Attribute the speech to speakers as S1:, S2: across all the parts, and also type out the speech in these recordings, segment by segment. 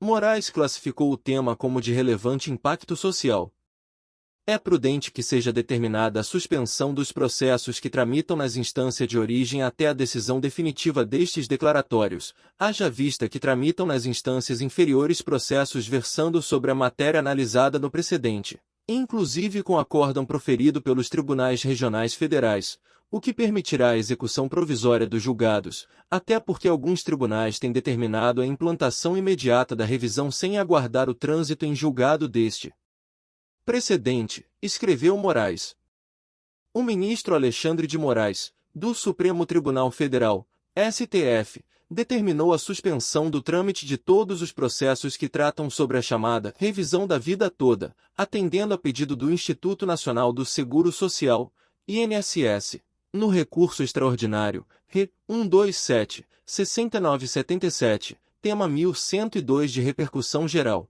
S1: Moraes classificou o tema como de relevante impacto social. É prudente que seja determinada a suspensão dos processos que tramitam nas instâncias de origem até a decisão definitiva destes declaratórios, haja vista que tramitam nas instâncias inferiores processos versando sobre a matéria analisada no precedente, inclusive com acórdão proferido pelos tribunais regionais federais, o que permitirá a execução provisória dos julgados, até porque alguns tribunais têm determinado a implantação imediata da revisão sem aguardar o trânsito em julgado deste precedente, escreveu Moraes. O ministro Alexandre de Moraes, do Supremo Tribunal Federal, STF, determinou a suspensão do trâmite de todos os processos que tratam sobre a chamada revisão da vida toda, atendendo a pedido do Instituto Nacional do Seguro Social, INSS, no recurso extraordinário, RE 127-6977, tema 1102 de repercussão geral.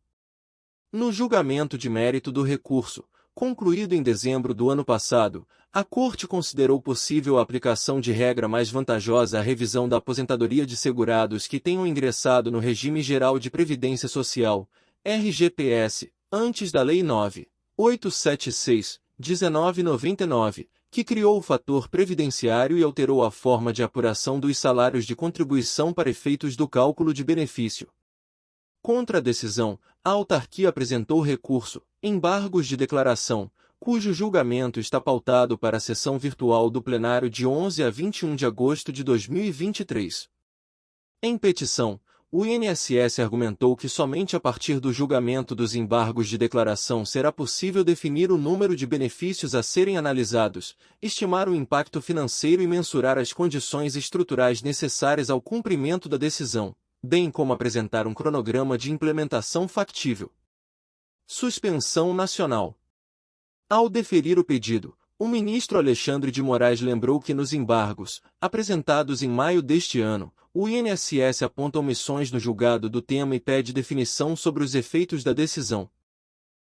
S1: No julgamento de mérito do recurso, concluído em dezembro do ano passado, a Corte considerou possível a aplicação de regra mais vantajosa à revisão da aposentadoria de segurados que tenham ingressado no Regime Geral de Previdência Social, RGPS, antes da Lei 9.876, 1999, que criou o fator previdenciário e alterou a forma de apuração dos salários de contribuição para efeitos do cálculo de benefício. Contra a decisão, a autarquia apresentou recurso, embargos de declaração, cujo julgamento está pautado para a sessão virtual do plenário de 11 a 21 de agosto de 2023. Em petição, o INSS argumentou que somente a partir do julgamento dos embargos de declaração será possível definir o número de benefícios a serem analisados, estimar o impacto financeiro e mensurar as condições estruturais necessárias ao cumprimento da decisão, bem como apresentar um cronograma de implementação factível. Suspensão nacional. Ao deferir o pedido, o ministro Alexandre de Moraes lembrou que nos embargos, apresentados em maio deste ano, o INSS aponta omissões no julgado do tema e pede definição sobre os efeitos da decisão.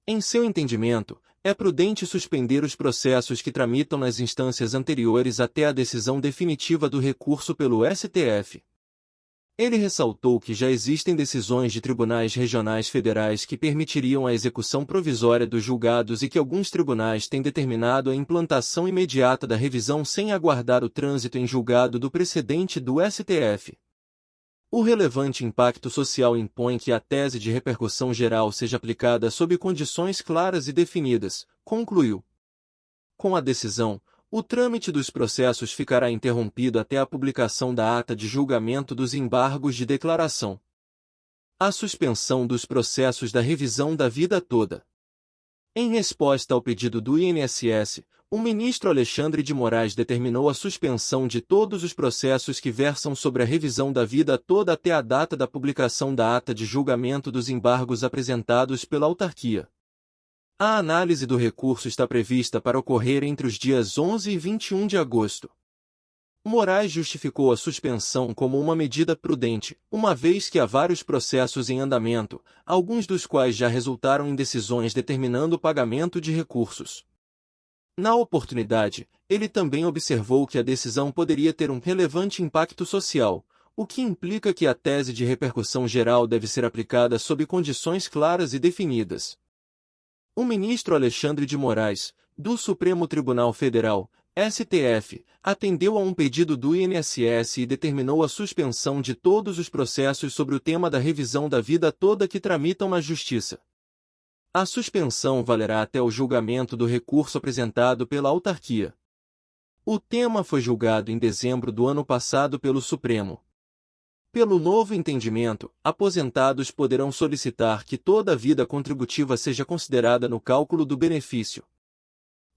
S1: Em seu entendimento, é prudente suspender os processos que tramitam nas instâncias anteriores até a decisão definitiva do recurso pelo STF. Ele ressaltou que já existem decisões de tribunais regionais federais que permitiriam a execução provisória dos julgados e que alguns tribunais têm determinado a implantação imediata da revisão sem aguardar o trânsito em julgado do precedente do STF. O relevante impacto social impõe que a tese de repercussão geral seja aplicada sob condições claras e definidas, concluiu. Com a decisão, o trâmite dos processos ficará interrompido até a publicação da ata de julgamento dos embargos de declaração. A suspensão dos processos da revisão da vida toda. Em resposta ao pedido do INSS, o ministro Alexandre de Moraes determinou a suspensão de todos os processos que versam sobre a revisão da vida toda até a data da publicação da ata de julgamento dos embargos apresentados pela autarquia. A análise do recurso está prevista para ocorrer entre os dias 11 e 21 de agosto. Moraes justificou a suspensão como uma medida prudente, uma vez que há vários processos em andamento, alguns dos quais já resultaram em decisões determinando o pagamento de recursos. Na oportunidade, ele também observou que a decisão poderia ter um relevante impacto social, o que implica que a tese de repercussão geral deve ser aplicada sob condições claras e definidas. O ministro Alexandre de Moraes, do Supremo Tribunal Federal, STF, atendeu a um pedido do INSS e determinou a suspensão de todos os processos sobre o tema da revisão da vida toda que tramitam na Justiça. A suspensão valerá até o julgamento do recurso apresentado pela autarquia. O tema foi julgado em dezembro do ano passado pelo Supremo. Pelo novo entendimento, aposentados poderão solicitar que toda a vida contributiva seja considerada no cálculo do benefício.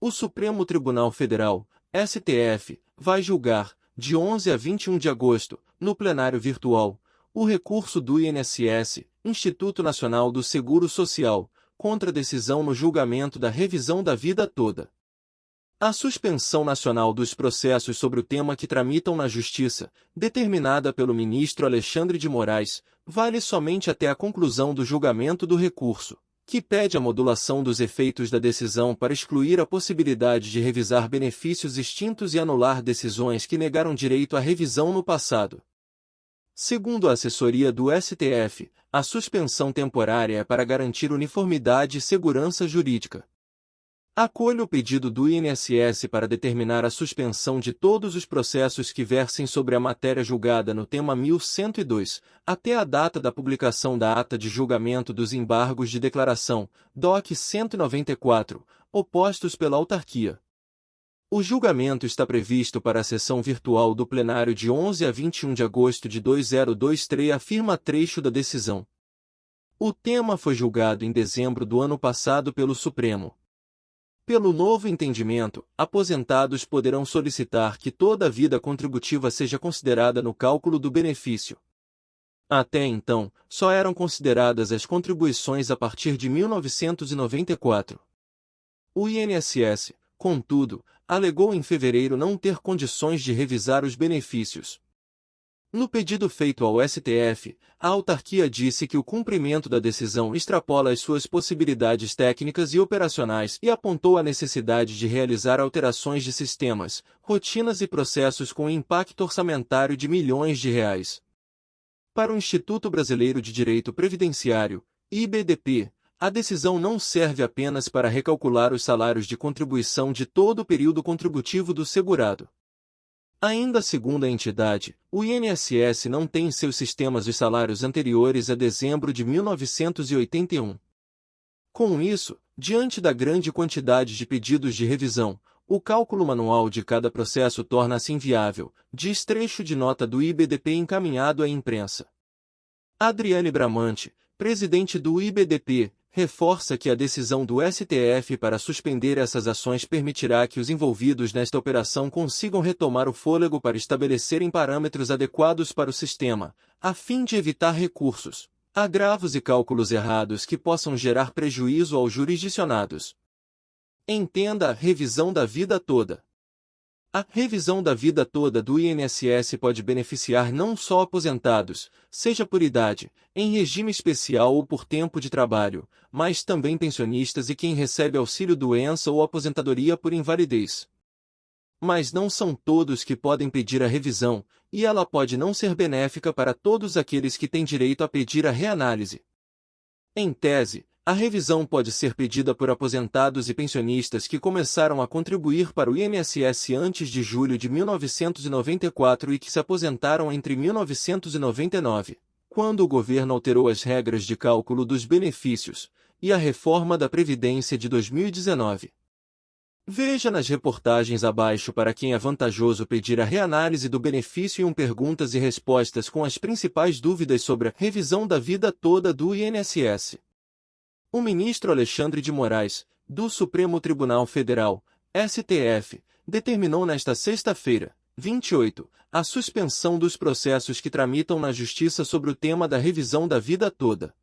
S1: O Supremo Tribunal Federal, STF, vai julgar, de 11 a 21 de agosto, no plenário virtual, o recurso do INSS, Instituto Nacional do Seguro Social, contra a decisão no julgamento da revisão da vida toda. A suspensão nacional dos processos sobre o tema que tramitam na Justiça, determinada pelo ministro Alexandre de Moraes, vale somente até a conclusão do julgamento do recurso, que pede a modulação dos efeitos da decisão para excluir a possibilidade de revisar benefícios extintos e anular decisões que negaram direito à revisão no passado. Segundo a assessoria do STF, a suspensão temporária é para garantir uniformidade e segurança jurídica. Acolho o pedido do INSS para determinar a suspensão de todos os processos que versem sobre a matéria julgada no tema 1102, até a data da publicação da ata de julgamento dos embargos de declaração, DOC 194, opostos pela autarquia. O julgamento está previsto para a sessão virtual do plenário de 11 a 21 de agosto de 2023, afirma trecho da decisão. O tema foi julgado em dezembro do ano passado pelo Supremo. Pelo novo entendimento, aposentados poderão solicitar que toda a vida contributiva seja considerada no cálculo do benefício. Até então, só eram consideradas as contribuições a partir de 1994. O INSS, contudo, alegou em fevereiro não ter condições de revisar os benefícios. No pedido feito ao STF, a autarquia disse que o cumprimento da decisão extrapola as suas possibilidades técnicas e operacionais e apontou a necessidade de realizar alterações de sistemas, rotinas e processos com impacto orçamentário de milhões de reais. Para o Instituto Brasileiro de Direito Previdenciário, IBDP, a decisão não serve apenas para recalcular os salários de contribuição de todo o período contributivo do segurado. Ainda segundo a entidade, o INSS não tem em seus sistemas os salários anteriores a dezembro de 1981. Com isso, diante da grande quantidade de pedidos de revisão, o cálculo manual de cada processo torna-se inviável, diz trecho de nota do IBDP encaminhado à imprensa. Adriane Bramante, presidente do IBDP, reforça que a decisão do STF para suspender essas ações permitirá que os envolvidos nesta operação consigam retomar o fôlego para estabelecerem parâmetros adequados para o sistema, a fim de evitar recursos, agravos e cálculos errados que possam gerar prejuízo aos jurisdicionados. Entenda a revisão da vida toda. A revisão da vida toda do INSS pode beneficiar não só aposentados, seja por idade, em regime especial ou por tempo de trabalho, mas também pensionistas e quem recebe auxílio-doença ou aposentadoria por invalidez. Mas não são todos que podem pedir a revisão, e ela pode não ser benéfica para todos aqueles que têm direito a pedir a reanálise. Em tese, a revisão pode ser pedida por aposentados e pensionistas que começaram a contribuir para o INSS antes de julho de 1994 e que se aposentaram entre 1999, quando o governo alterou as regras de cálculo dos benefícios, e a reforma da Previdência de 2019. Veja nas reportagens abaixo para quem é vantajoso pedir a reanálise do benefício e perguntas e respostas com as principais dúvidas sobre a revisão da vida toda do INSS. O ministro Alexandre de Moraes, do Supremo Tribunal Federal, STF, determinou nesta sexta-feira, 28, a suspensão dos processos que tramitam na Justiça sobre o tema da revisão da vida toda.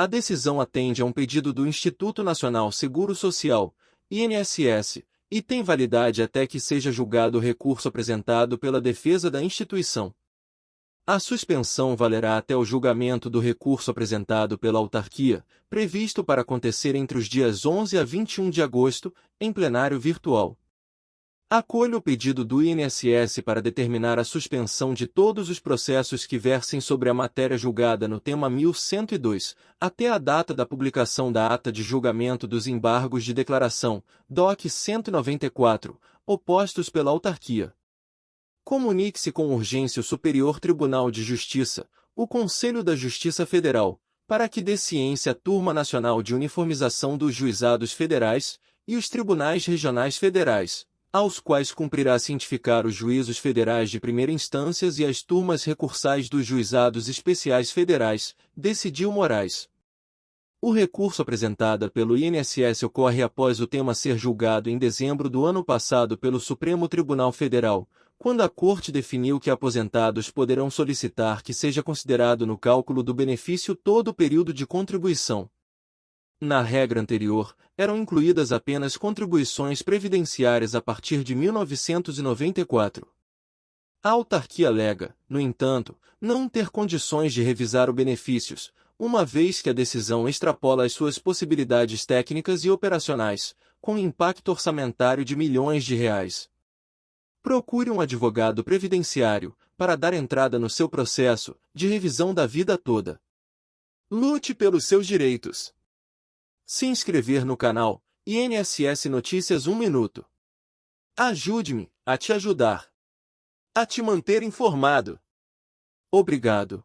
S1: A decisão atende a um pedido do Instituto Nacional Seguro Social, INSS, e tem validade até que seja julgado o recurso apresentado pela defesa da instituição. A suspensão valerá até o julgamento do recurso apresentado pela autarquia, previsto para acontecer entre os dias 11 a 21 de agosto, em plenário virtual. Acolho o pedido do INSS para determinar a suspensão de todos os processos que versem sobre a matéria julgada no tema 1102, até a data da publicação da ata de julgamento dos embargos de declaração, DOC 194, opostos pela autarquia. Comunique-se com urgência o Superior Tribunal de Justiça, o Conselho da Justiça Federal, para que dê ciência à Turma Nacional de Uniformização dos Juizados Federais e os Tribunais Regionais Federais, aos quais cumprirá cientificar os juízos federais de primeira instância e as turmas recursais dos Juizados Especiais Federais, decidiu Moraes. O recurso apresentado pelo INSS ocorre após o tema ser julgado em dezembro do ano passado pelo Supremo Tribunal Federal, quando a Corte definiu que aposentados poderão solicitar que seja considerado no cálculo do benefício todo o período de contribuição. Na regra anterior, eram incluídas apenas contribuições previdenciárias a partir de 1994. A autarquia alega, no entanto, não ter condições de revisar os benefícios, uma vez que a decisão extrapola as suas possibilidades técnicas e operacionais, com impacto orçamentário de milhões de reais. Procure um advogado previdenciário, para dar entrada no seu processo de revisão da vida toda. Lute pelos seus direitos. Se inscrever no canal INSS Notícias 1 Minuto. Ajude-me a te ajudar. A te manter informado. Obrigado.